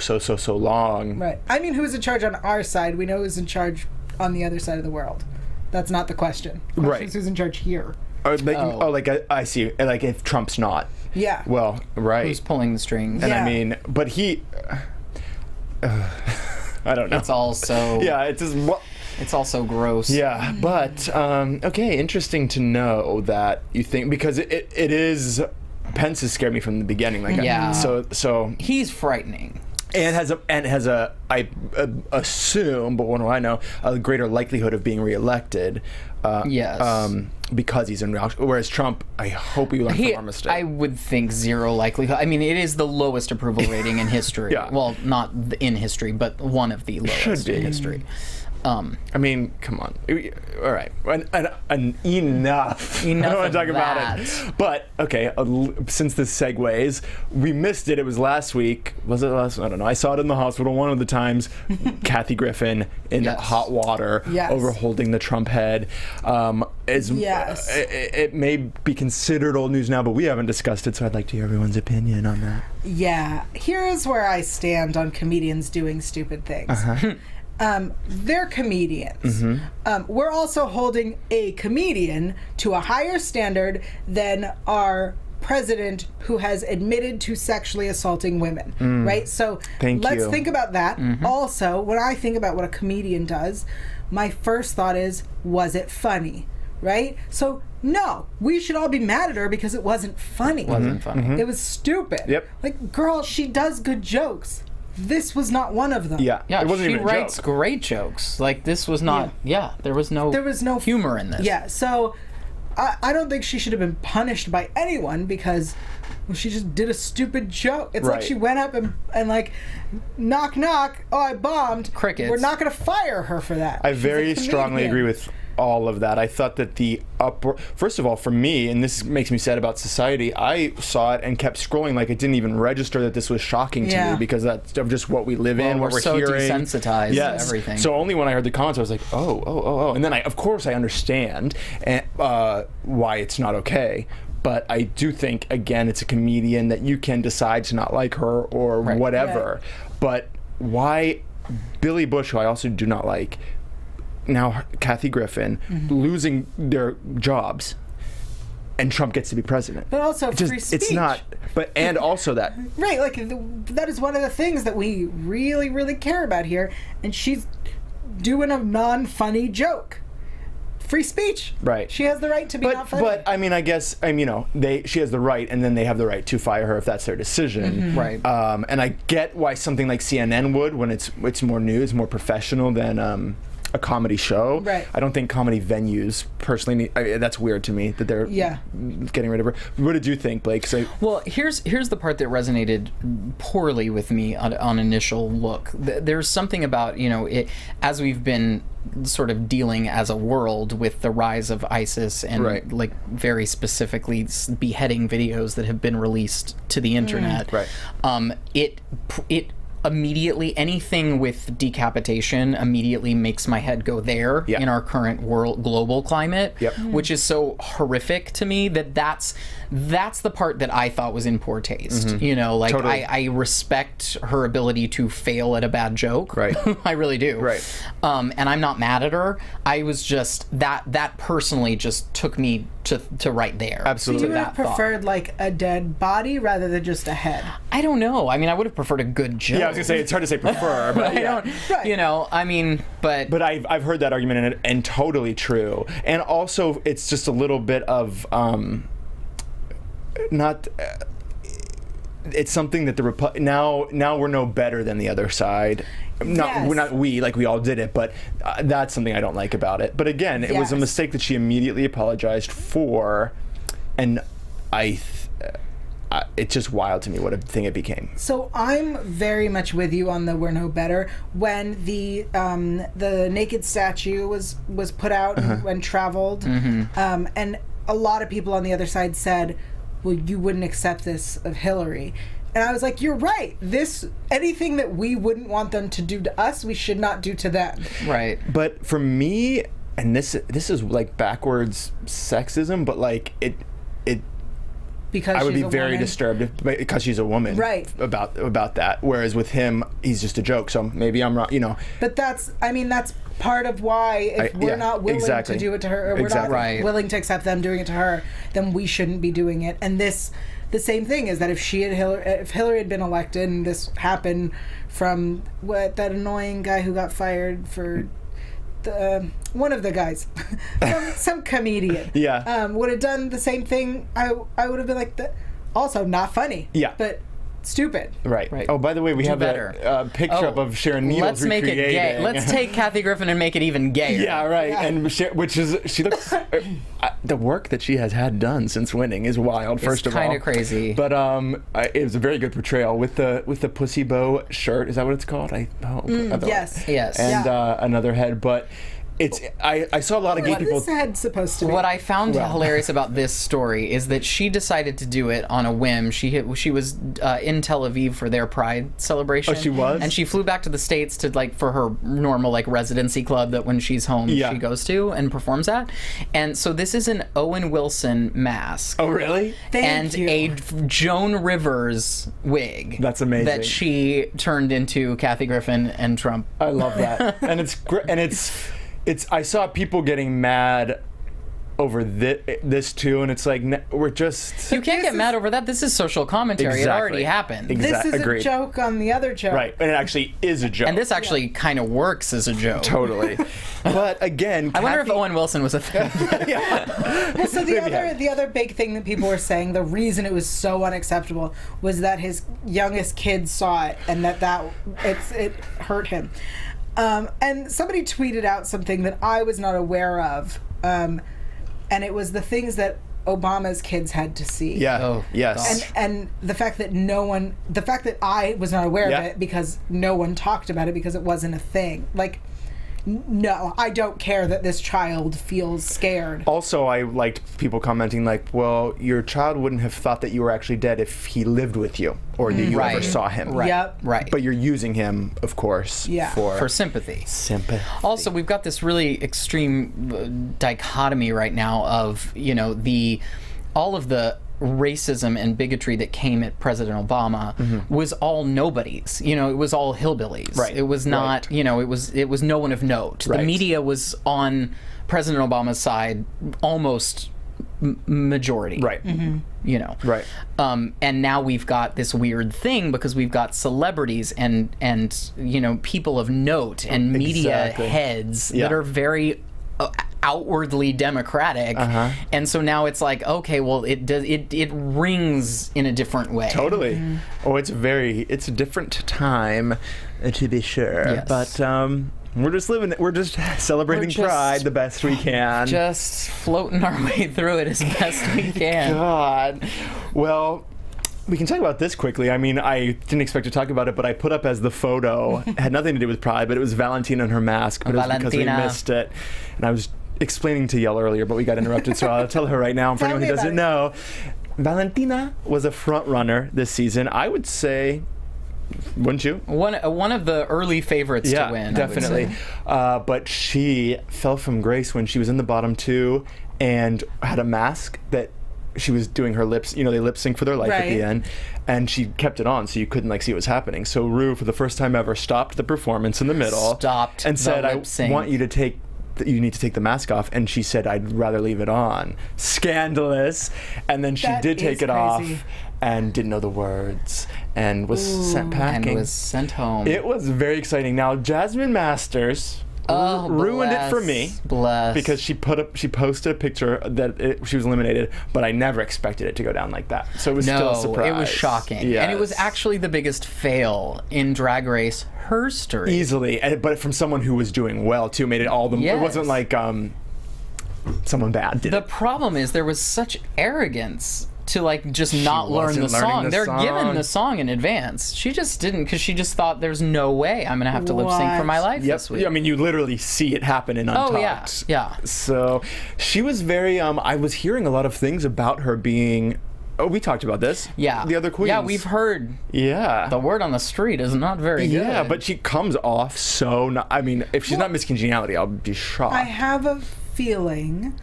[SPEAKER 1] long.
[SPEAKER 3] Right. I mean, who's in charge on our side? We know who's in charge on the other side of the world. That's not the question. The question
[SPEAKER 1] Right.
[SPEAKER 3] is who's in charge here.
[SPEAKER 1] I see. Like if Trump's not.
[SPEAKER 3] Yeah.
[SPEAKER 1] Well, right.
[SPEAKER 4] Who's pulling the strings?
[SPEAKER 1] And
[SPEAKER 3] Yeah.
[SPEAKER 1] I mean, but he. I don't know.
[SPEAKER 4] It's all so.
[SPEAKER 1] Yeah, it's just.
[SPEAKER 4] It's all so gross.
[SPEAKER 1] Yeah, but okay, interesting to know that you think, because it is. Pence has scared me from the beginning. Like,
[SPEAKER 4] Yeah.
[SPEAKER 1] So
[SPEAKER 4] He's frightening.
[SPEAKER 1] and has a I assume, but what do I know? A greater likelihood of being reelected.
[SPEAKER 4] Yes.
[SPEAKER 1] Because he's in real. Whereas Trump, I hope we learn from our mistake.
[SPEAKER 4] I would think zero likelihood. I mean, it is the lowest approval rating in history.
[SPEAKER 1] Yeah.
[SPEAKER 4] Well, not in history, but one of the lowest
[SPEAKER 1] Should be.
[SPEAKER 4] in history.
[SPEAKER 1] I mean, come on. All right. Enough. I don't want
[SPEAKER 4] of
[SPEAKER 1] to talk about
[SPEAKER 4] that.
[SPEAKER 1] it. But, okay, since this segues, we missed it. It was last week. Was it last? I don't know. I saw it in the hospital one of the times. Kathy Griffin in
[SPEAKER 4] Yes.
[SPEAKER 1] hot water
[SPEAKER 3] Yes.
[SPEAKER 1] over holding the Trump head.
[SPEAKER 3] Yes.
[SPEAKER 1] It may be considered old news now, but we haven't discussed it, so I'd like to hear everyone's opinion on that.
[SPEAKER 3] Yeah. Here's where I stand on comedians doing stupid things. They're comedians. We're also holding a comedian to a higher standard than our president, who has admitted to sexually assaulting women, right? So let's think about that. Also, when I think about what a comedian does, my first thought is, was it funny, right? So no, we should all be mad at her because it wasn't funny.
[SPEAKER 4] It wasn't funny.
[SPEAKER 3] It was stupid.
[SPEAKER 1] Yep.
[SPEAKER 3] Like, girl, she does good jokes. This was not one of them.
[SPEAKER 1] Yeah.
[SPEAKER 4] Yeah,
[SPEAKER 1] it wasn't
[SPEAKER 4] she
[SPEAKER 1] even a
[SPEAKER 4] writes
[SPEAKER 1] joke.
[SPEAKER 4] great jokes. Like, this was not. Yeah, there was no humor in this.
[SPEAKER 3] Yeah, so I don't think she should have been punished by anyone because she just did a stupid joke. It's like
[SPEAKER 1] Right.
[SPEAKER 3] she went up and like, knock, knock, oh, I bombed.
[SPEAKER 4] Crickets.
[SPEAKER 3] We're not going to fire her for that.
[SPEAKER 1] I
[SPEAKER 3] She's a
[SPEAKER 1] very strongly
[SPEAKER 3] comedian.
[SPEAKER 1] agree with all of that. I thought that first of all, for me, and this makes me sad about society, I saw it and kept scrolling like it didn't even register that this was shocking to me, because that's just what we live in, what we're
[SPEAKER 4] so
[SPEAKER 1] hearing.
[SPEAKER 4] Desensitized to everything.
[SPEAKER 1] So only when I heard the comments, I was like, oh. And then of course I understand why it's not okay. But I do think, again, it's a comedian that you can decide to not like her or whatever. Right. But why Billy Bush, who I also do not like, now Kathy Griffin, losing their jobs, and Trump gets to be president.
[SPEAKER 3] But also free speech.
[SPEAKER 1] It's not, and also that.
[SPEAKER 3] Right, like that is one of the things that we really, really care about here, and she's doing a non-funny joke. Free speech.
[SPEAKER 1] Right.
[SPEAKER 3] She has the right to be not funny.
[SPEAKER 1] But I mean, I guess she has the right, and then they have the right to fire her if that's their decision.
[SPEAKER 4] Right.
[SPEAKER 1] And I get why something like CNN would, when it's more news, more professional than a comedy show.
[SPEAKER 3] Right.
[SPEAKER 1] I don't think comedy venues personally that's weird to me that they're getting rid of her. What did you think, Blake?
[SPEAKER 4] Well, here's the part that resonated poorly with me on initial look. There's something about it, as we've been sort of dealing as a world with the rise of ISIS and like very specifically beheading videos that have been released to the internet. It immediately, anything with decapitation immediately makes my head go there in our current global climate, which is so horrific to me that's the part that I thought was in poor taste. Totally. I respect her ability to fail at a bad joke. Right. I really do.
[SPEAKER 1] Right.
[SPEAKER 4] And I'm not mad at her. I was just, that personally just took me to right there.
[SPEAKER 1] Absolutely.
[SPEAKER 3] So you would have preferred like a dead body rather than just a head?
[SPEAKER 4] I don't know. I mean, I would have preferred a good joke.
[SPEAKER 1] Yeah, I was gonna say it's hard to say prefer, but
[SPEAKER 4] I don't. I mean, but
[SPEAKER 1] I've heard that argument and totally true. And also, it's just a little bit of not. It's something that now we're no better than the other side. We're not like we all did it, but that's something I don't like about it. But again, it was a mistake that she immediately apologized for, and it's just wild to me what a thing it became.
[SPEAKER 3] So I'm very much with you on the we're no better. When the naked statue was put out and traveled, and a lot of people on the other side said, well, you wouldn't accept this of Hillary. And I was like, you're right. Anything that we wouldn't want them to do to us, we should not do to them.
[SPEAKER 4] Right.
[SPEAKER 1] But for me, and this is like backwards sexism, but like it
[SPEAKER 3] because
[SPEAKER 1] I would be
[SPEAKER 3] she's a
[SPEAKER 1] very
[SPEAKER 3] woman.
[SPEAKER 1] Disturbed because she's a woman.
[SPEAKER 3] Right.
[SPEAKER 1] About that. Whereas with him, he's just a joke. So maybe I'm wrong.
[SPEAKER 3] But that's part of why if we're not willing to do it to her, or we're not willing to accept them doing it to her, then we shouldn't be doing it. And the same thing is that if Hillary had been elected and this happened from that annoying guy who got fired for one of the guys, some comedian, would have done the same thing, I would have been like, also not funny, but stupid.
[SPEAKER 1] Right. Oh, by the way, we have a picture up of Sharon Needles
[SPEAKER 4] Let's make it gay. Let's take Kathy Griffin and make it even gayer.
[SPEAKER 1] Yeah, right. Yeah. And she looks the work that she has had done since winning is wild. First of all,
[SPEAKER 4] kind of crazy.
[SPEAKER 1] But it was a very good portrayal with the pussy bow shirt. Is that what it's called?
[SPEAKER 3] Yes.
[SPEAKER 1] And another head, but. I saw a lot of gay people.
[SPEAKER 3] What is head supposed to be?
[SPEAKER 4] What I found hilarious about this story is that she decided to do it on a whim. She was in Tel Aviv for their Pride celebration.
[SPEAKER 1] Oh, she was?
[SPEAKER 4] And she flew back to the States to for her normal residency club that when she's home she goes to and performs at. And so this is an Owen Wilson mask.
[SPEAKER 1] Oh, really?
[SPEAKER 3] Thank you.
[SPEAKER 4] A Joan Rivers wig.
[SPEAKER 1] That's amazing.
[SPEAKER 4] That she turned into Kathy Griffin and Trump.
[SPEAKER 1] I love that. And it's great. And I saw people getting mad over this too, and it's like we're just.
[SPEAKER 4] You can't get mad over that. This is social commentary.
[SPEAKER 1] Exactly.
[SPEAKER 4] It already happened.
[SPEAKER 3] This is
[SPEAKER 1] Agreed.
[SPEAKER 3] a joke on the other joke.
[SPEAKER 1] Right, and it actually is a joke.
[SPEAKER 4] And this actually kind of works as a joke.
[SPEAKER 1] Totally. But again,
[SPEAKER 4] I wonder if Owen Wilson was a fan.
[SPEAKER 3] Well, so the other big thing that people were saying, the reason it was so unacceptable was that his youngest kid saw it and that it hurt him. And somebody tweeted out something that I was not aware of, and it was the things that Obama's kids had to see.
[SPEAKER 1] Yeah. Oh, yes.
[SPEAKER 3] And the fact that I was not aware of it because no one talked about it because it wasn't a thing. Like, no, I don't care that this child feels scared.
[SPEAKER 1] Also, I liked people commenting like, well, your child wouldn't have thought that you were actually dead if he lived with you or that you ever saw him.
[SPEAKER 4] Right.
[SPEAKER 3] Yep.
[SPEAKER 4] Right.
[SPEAKER 1] But you're using him, of course,
[SPEAKER 4] for sympathy. Also, we've got this really extreme dichotomy right now of, you know, all of the racism and bigotry that came at President Obama was all nobodies. You know, it was all hillbillies.
[SPEAKER 1] Right.
[SPEAKER 4] It was not, you know, it was no one of note.
[SPEAKER 1] Right.
[SPEAKER 4] The media was on President Obama's side almost majority.
[SPEAKER 1] Right.
[SPEAKER 4] You know.
[SPEAKER 1] Right.
[SPEAKER 4] And now we've got this weird thing because we've got celebrities and you know, people of note and media heads that are very outwardly democratic, and so now it's like, okay, well, it rings in a different way.
[SPEAKER 1] Totally. Oh, it's a different time, to be sure.
[SPEAKER 4] Yes.
[SPEAKER 1] But we're just living it. We're just celebrating Pride the best we can.
[SPEAKER 4] Just floating our way through it as best we can.
[SPEAKER 1] God. Well, we can talk about this quickly. I mean, I didn't expect to talk about it, but I put up as the photo. It had nothing to do with Pride, but it was Valentina and her mask. But it was because we missed it. And I was explaining to Yael earlier, but we got interrupted, so I'll tell her right now. And for anyone who doesn't know, Valentina was a front runner this season. I would say, wouldn't you?
[SPEAKER 4] One of the early favorites to win.
[SPEAKER 1] Definitely. But she fell from grace when she was in the bottom two and had a mask that she was doing her lips, you know, they lip sync for their life at the end, and she kept it on so you couldn't see what was happening. So Rue, for the first time ever, stopped the performance in the middle and said, I want you to you need to take the mask off, and she said, I'd rather leave it on. Scandalous. And then she did take it off and didn't know the words and was sent packing.
[SPEAKER 4] And was sent home.
[SPEAKER 1] It was very exciting. Now, Jasmine Masters ruined it for me because she posted a picture that she was eliminated, but I never expected it to go down like that. So it was still a surprise.
[SPEAKER 4] It was shocking.
[SPEAKER 1] Yes.
[SPEAKER 4] And it was actually the biggest fail in Drag Race history.
[SPEAKER 1] Easily, but from someone who was doing well too, made it all the it wasn't like someone bad did
[SPEAKER 4] the
[SPEAKER 1] it.
[SPEAKER 4] problem is there was such arrogance to just not learn the song. They're given the song in advance. She just didn't, because she just thought there's no way I'm gonna have to lip sync for my life this week.
[SPEAKER 1] I mean, you literally see it happen in Untucked.
[SPEAKER 4] Oh yeah.
[SPEAKER 1] So she was very I was hearing a lot of things about her being we talked about this.
[SPEAKER 4] Yeah.
[SPEAKER 1] The other queens.
[SPEAKER 4] Yeah, we've heard.
[SPEAKER 1] Yeah.
[SPEAKER 4] The word on the street is not very good.
[SPEAKER 1] Yeah, but she comes off so I mean, if she's not Miss Congeniality, I'll be shocked.
[SPEAKER 3] I have a feeling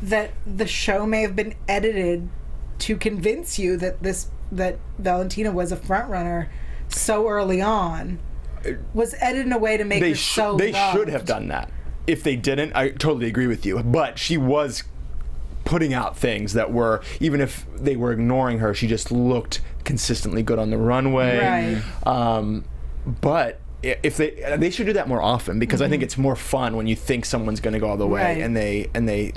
[SPEAKER 3] that the show may have been edited to convince you that Valentina was a front runner so early on. Was edited in a way to make her so loved.
[SPEAKER 1] They should have done that. If they didn't, I totally agree with you. But she was putting out things that were, even if they were ignoring her, she just looked consistently good on the runway.
[SPEAKER 3] Right.
[SPEAKER 1] But if they should do that more often, because I think it's more fun when you think someone's going to go all the way, and they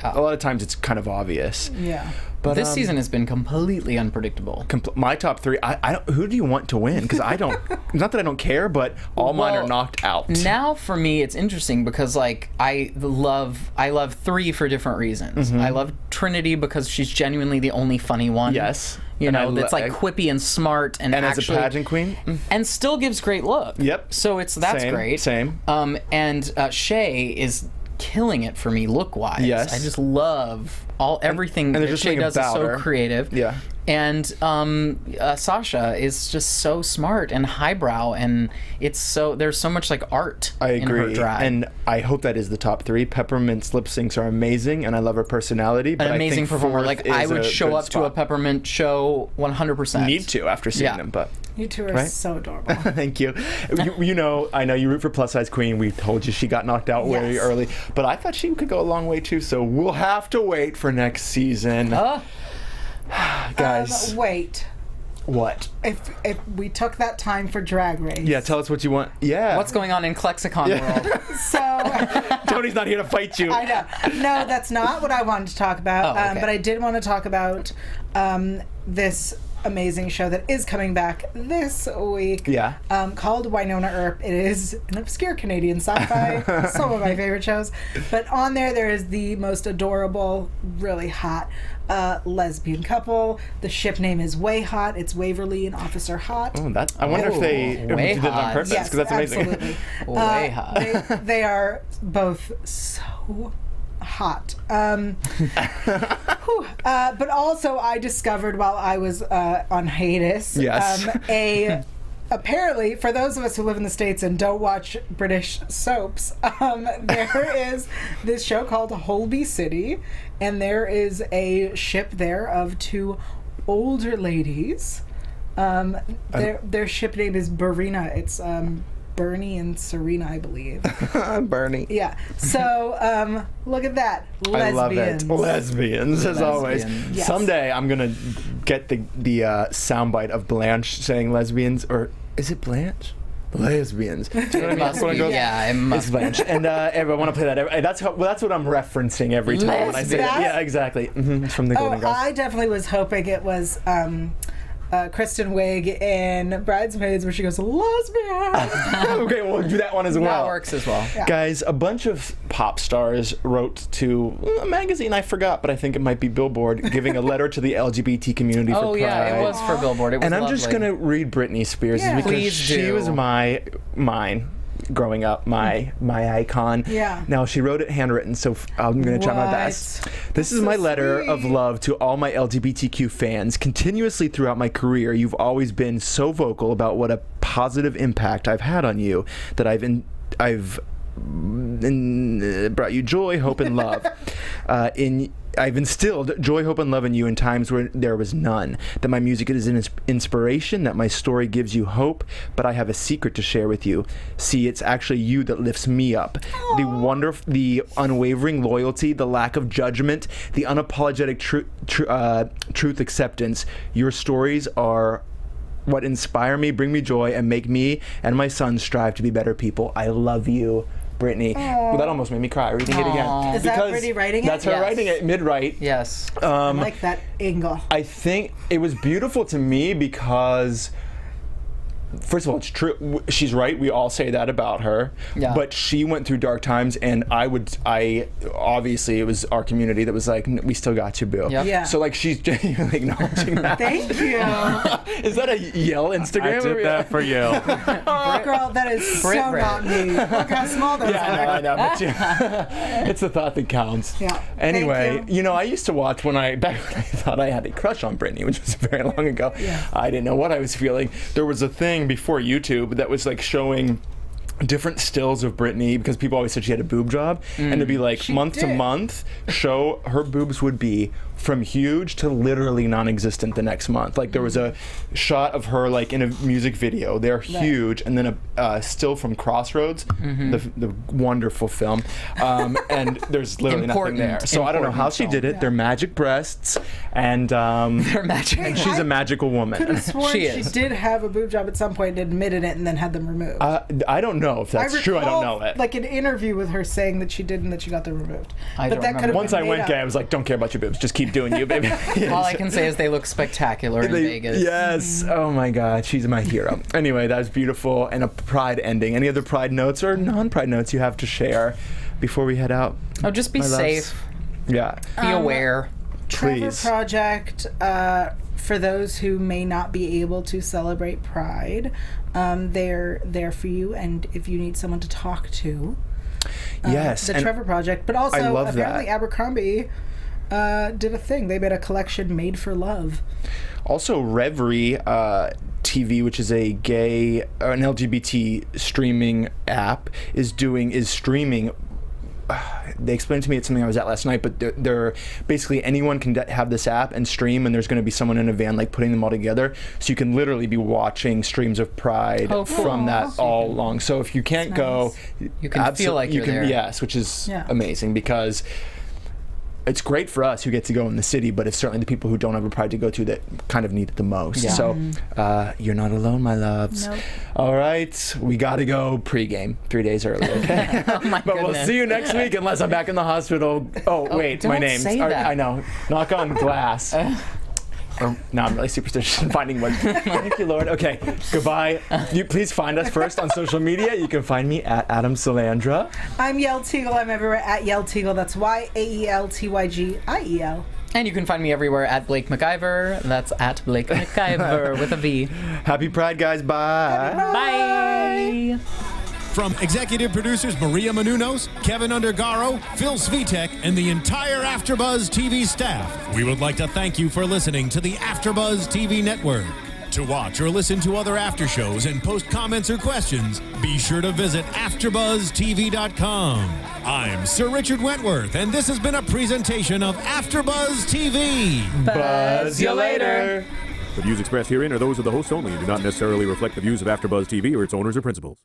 [SPEAKER 1] a lot of times it's kind of obvious.
[SPEAKER 3] Yeah.
[SPEAKER 1] But
[SPEAKER 4] this season has been completely unpredictable.
[SPEAKER 1] My top three, I don't, who do you want to win? Because I don't, not that I don't care, but all mine are knocked out.
[SPEAKER 4] Now for me, it's interesting because I love three for different reasons. I love Trinity because she's genuinely the only funny one.
[SPEAKER 1] Yes.
[SPEAKER 4] You know, that's quippy and smart and
[SPEAKER 1] actually, as a pageant queen,
[SPEAKER 4] and still gives great look.
[SPEAKER 1] Yep.
[SPEAKER 4] So that's great.
[SPEAKER 1] Same.
[SPEAKER 4] And Shay is killing it for me look wise.
[SPEAKER 1] Yes.
[SPEAKER 4] I just love everything that Shay does is so creative.
[SPEAKER 1] Yeah.
[SPEAKER 4] And Sasha is just so smart and highbrow, and there's so much art in her drag.
[SPEAKER 1] And I hope that is the top three. Peppermint's lip syncs are amazing, and I love her personality. But
[SPEAKER 4] an amazing performer. I would show up to a Peppermint show 100%.
[SPEAKER 1] Need to after seeing them, but.
[SPEAKER 3] You two are so adorable.
[SPEAKER 1] Thank you. You know, I know you root for plus size queen. We told you she got knocked out very early, but I thought she could go a long way too. So we'll have to wait for next season. Guys,
[SPEAKER 3] wait.
[SPEAKER 1] What?
[SPEAKER 3] If we took that time for Drag Race.
[SPEAKER 1] Yeah, tell us what you want. Yeah.
[SPEAKER 4] What's going on in Klexicon world?
[SPEAKER 3] So
[SPEAKER 1] Tony's not here to fight you.
[SPEAKER 3] I know. No, that's not what I wanted to talk about.
[SPEAKER 4] Okay.
[SPEAKER 3] But I did want to talk about this amazing show that is coming back this week.
[SPEAKER 1] Yeah.
[SPEAKER 3] Called Winona Earp. It is an obscure Canadian sci-fi. Some of my favorite shows. But on there is the most adorable, really hot lesbian couple. The ship name is Way Hot. It's Waverly and Officer Hot.
[SPEAKER 1] Oh, I wonder if they
[SPEAKER 4] Way
[SPEAKER 1] did it on
[SPEAKER 4] hot.
[SPEAKER 1] purpose,
[SPEAKER 3] Yes,
[SPEAKER 1] because that's amazing.
[SPEAKER 3] absolutely.
[SPEAKER 4] Way hot.
[SPEAKER 3] They are both so hot. But also I discovered while I was on hiatus,
[SPEAKER 1] Yes.
[SPEAKER 3] apparently, for those of us who live in the States and don't watch British soaps, there is this show called Holby City, and there is a ship there of two older ladies. Their ship name is Barina. It's Bernie and Serena, I believe.
[SPEAKER 1] Bernie.
[SPEAKER 3] Yeah. So look at that. Lesbians.
[SPEAKER 1] I love it. Lesbians, as always.
[SPEAKER 3] Yes.
[SPEAKER 1] Someday I'm gonna get the soundbite of Blanche saying lesbians, or is it Blanche? Lesbians. Do you know what I mean?
[SPEAKER 4] Must be, yeah, it must
[SPEAKER 1] It's Blanche. And I want to play that. That's what I'm referencing every time when I say that.
[SPEAKER 3] Lesbians?
[SPEAKER 1] Yeah, exactly. It's from the Golden Girls.
[SPEAKER 3] I definitely was hoping it was Kristen Wiig in Bridesmaids where she goes, lesbian.
[SPEAKER 1] Okay, we'll do that one as well.
[SPEAKER 4] That works as well.
[SPEAKER 3] Yeah.
[SPEAKER 1] Guys, a bunch of pop stars wrote to a magazine I forgot, but I think it might be Billboard, giving a letter to the LGBT community for Pride.
[SPEAKER 4] Oh yeah, it was for Billboard. It was
[SPEAKER 1] And I'm
[SPEAKER 4] lovely.
[SPEAKER 1] just going to read Britney Spears
[SPEAKER 3] Yeah.
[SPEAKER 1] because
[SPEAKER 4] Please
[SPEAKER 1] she
[SPEAKER 4] do.
[SPEAKER 1] was mine growing up, my icon.
[SPEAKER 3] Yeah.
[SPEAKER 1] Now, she wrote it handwritten, so I'm going to try my
[SPEAKER 3] What?
[SPEAKER 1] best. This is
[SPEAKER 3] So
[SPEAKER 1] my letter of
[SPEAKER 3] sweet.
[SPEAKER 1] love to all my LGBTQ fans. Continuously throughout my career, you've always been so vocal about what a positive impact I've had on you, that I've brought you joy, hope, and love. I've instilled joy, hope, and love in you in times where there was none. That my music is an inspiration, that my story gives you hope, but I have a secret to share with you. See, it's actually you that lifts me up. The unwavering loyalty, the lack of judgment, the unapologetic truth acceptance. Your stories are what inspire me, bring me joy, and make me and my sons strive to be better people. I love you, Brittany. Well, that almost made me cry reading it again.
[SPEAKER 3] Is that
[SPEAKER 1] Because
[SPEAKER 3] Brittany writing it?
[SPEAKER 1] That's her
[SPEAKER 4] Yes.
[SPEAKER 1] writing it mid-write.
[SPEAKER 4] Yes.
[SPEAKER 3] I like that angle.
[SPEAKER 1] I think it was beautiful to me because, first of all, it's true. She's right. We all say that about her.
[SPEAKER 4] Yeah.
[SPEAKER 1] But she went through dark times, and obviously it was our community that was like, we still got you, Boo.
[SPEAKER 4] Yep.
[SPEAKER 3] Yeah.
[SPEAKER 1] So like she's genuinely acknowledging that.
[SPEAKER 3] Thank you.
[SPEAKER 1] Is that a Yael Instagram?
[SPEAKER 5] I did that for you.
[SPEAKER 3] Oh, girl, that is
[SPEAKER 4] Brit
[SPEAKER 3] so
[SPEAKER 4] Brit.
[SPEAKER 3] not me. Look how small those
[SPEAKER 1] Yeah,
[SPEAKER 3] are.
[SPEAKER 1] I know. But it's the thought that counts.
[SPEAKER 3] Yeah.
[SPEAKER 1] Anyway,
[SPEAKER 3] Thank
[SPEAKER 1] you know, I used to watch back when I thought I had a crush on Britney, which was very long ago.
[SPEAKER 3] Yeah.
[SPEAKER 1] I didn't know what I was feeling. There was a thing before YouTube that was like showing different stills of Britney, because people always said she had a boob job, and to be like
[SPEAKER 3] She
[SPEAKER 1] month to
[SPEAKER 3] did.
[SPEAKER 1] month show her boobs would be from huge to literally non-existent the next month. Like there was a shot of her like in a music video, they're huge, and then a still from Crossroads, the wonderful film, and there's literally nothing there. So I don't know how she did it. They're magic breasts, and
[SPEAKER 4] They're magic.
[SPEAKER 1] and she's a magical woman.
[SPEAKER 3] Could have sworn
[SPEAKER 4] She
[SPEAKER 3] she
[SPEAKER 4] is.
[SPEAKER 3] did have a boob job at some point and admitted it and then had them removed.
[SPEAKER 1] I don't know if that's true. I don't know it.
[SPEAKER 3] Like an interview with her saying that she did and that she got them removed.
[SPEAKER 4] I
[SPEAKER 3] but
[SPEAKER 4] don't
[SPEAKER 3] that could have
[SPEAKER 4] remember.
[SPEAKER 1] Once
[SPEAKER 3] been
[SPEAKER 1] I
[SPEAKER 3] made
[SPEAKER 1] went
[SPEAKER 3] up.
[SPEAKER 1] gay, I was like, don't care about your boobs. Just keep doing you, baby.
[SPEAKER 4] All I can say is they look spectacular in Vegas.
[SPEAKER 1] Yes. Oh my God, she's my hero. Anyway, that was beautiful, and a Pride ending. Any other Pride notes or non-Pride notes you have to share before we head out?
[SPEAKER 4] Oh, just be
[SPEAKER 1] My loves?
[SPEAKER 4] safe.
[SPEAKER 1] Yeah.
[SPEAKER 4] Be aware.
[SPEAKER 3] Trevor
[SPEAKER 1] Please.
[SPEAKER 3] Project, for those who may not be able to celebrate Pride, they're there for you, and if you need someone to talk to,
[SPEAKER 1] Yes.
[SPEAKER 3] the
[SPEAKER 1] and
[SPEAKER 3] Trevor Project. But also,
[SPEAKER 1] I love
[SPEAKER 3] apparently
[SPEAKER 1] that.
[SPEAKER 3] Abercrombie did a thing. They made a collection made for love.
[SPEAKER 1] Also, Reverie TV, which is a gay, an LGBT streaming app, is streaming. They explained to me it's something I was at last night, but they're basically anyone can have this app and stream, and there's going to be someone in a van like putting them all together, so you can literally be watching streams of Pride
[SPEAKER 4] Oh, cool.
[SPEAKER 1] from that all along. So if you can't go,
[SPEAKER 4] You can feel like you're there.
[SPEAKER 1] Yes, which is
[SPEAKER 3] Yeah.
[SPEAKER 1] amazing, because it's great for us who get to go in the city, but it's certainly the people who don't have a Pride to go to that kind of need it the most.
[SPEAKER 4] Yeah.
[SPEAKER 1] So you're not alone, my loves.
[SPEAKER 3] Nope.
[SPEAKER 1] All right, we got to go pregame 3 days early, okay?
[SPEAKER 4] Oh my
[SPEAKER 1] But we'll
[SPEAKER 4] goodness.
[SPEAKER 1] see you next week unless I'm back in the hospital. Oh, wait, my
[SPEAKER 4] don't
[SPEAKER 1] name's...
[SPEAKER 4] say that.
[SPEAKER 1] I know. Knock on glass. Now I'm really superstitious in finding one. Thank you, Lord. Okay, goodbye. You please find us first on social media. You can find me at Adam Salandra.
[SPEAKER 3] I'm Yael Tygiel. I'm everywhere at Yael Tygiel. That's YAELTYGIEL.
[SPEAKER 4] And you can find me everywhere at Blake McIver. That's at Blake McIver with a V.
[SPEAKER 1] Happy Pride, guys. Bye.
[SPEAKER 4] Bye.
[SPEAKER 2] From executive producers Maria Menounos, Kevin Undergaro, Phil Svitek, and the entire AfterBuzz TV staff, we would like to thank you for listening to the AfterBuzz TV network. To watch or listen to other after shows and post comments or questions, be sure to visit AfterBuzzTV.com. I'm Sir Richard Wentworth, and this has been a presentation of AfterBuzz TV.
[SPEAKER 1] Buzz you later.
[SPEAKER 6] The views expressed herein are those of the hosts only and do not necessarily reflect the views of AfterBuzz TV or its owners or principals.